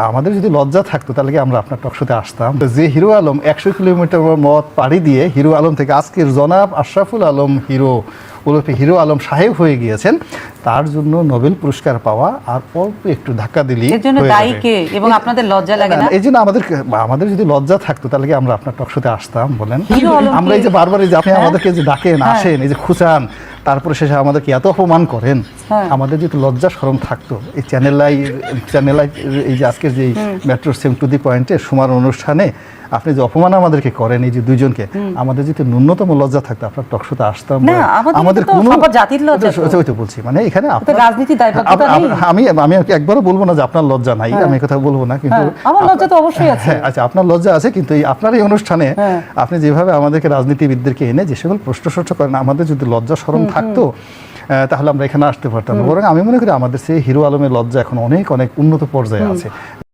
আমাদের যদি লজ্জা থাকতো তাহলে কি আমরা আপনার টকশোতে আসতাম? যে হিরো আলম 100 কিলোমিটার মত পাড়ি দিয়ে হিরো আলম থেকে আজকের জনাব আশরাফুল আলম হিরো ওরফে হিরো আলম সাহেব হয়ে গিয়েছেন, তার জন্য নোবেল পুরস্কার পাওয়া আর অল্প একটু ধাক্কা দিলেই এর জন্য দায়ী কে? এবং আপনাদের লজ্জা লাগে না? এই জন্য আমাদের যদি লজ্জা থাকতো তাহলে কি আমরা আপনার টকশোতে আসতাম বলেন? হিরো আলম আমরা এই যে বারবার এই যে আপনি আমাদেরকে যে ডাকেন, আসেন, এই যে খুঁচান, তারপরে শেষে আমাদেরকে এত অপমান করেন, আমাদের যদি লজ্জা শরম থাকতো এই চ্যানেল আই এই যে আজকের যে মেট্রো সেম টু দি পয়েন্টে সুমার অনুষ্ঠানে আপনি যে অপমান আমাদেরকে করেন এই যে দুইজনকে, আমাদের যদি ন্যূনতম লজ্জা থাকতো আপনার টকশোতে আসতাম না? আমাদের কোনো জাতির লজ্জা ওই তো বলছি, মানে এখানে রাজনীতি দায়বদ্ধতা নেই। আমি একবারও বলবো না যে আপনার লজ্জা নাই, আমি এই কথা বলবো না, কিন্তু আমার লজ্জা তো অবশ্যই আছে। আচ্ছা, আপনার লজ্জা আছে, কিন্তু এই আপনার এই অনুষ্ঠানে আপনি যেভাবে আমাদেরকে রাজনীতিবিদদেরকে এনে যে সকল প্রশ্ন করেন, আমাদের যদি লজ্জা শরম থাকতো তাহলে আমরা এখানে আসতে পারতাম। বরং আমি মনে করি আমাদের সেই হিরো আলমের লজ্জা এখন অনেক অনেক উন্নত পর্যায়ে আছে।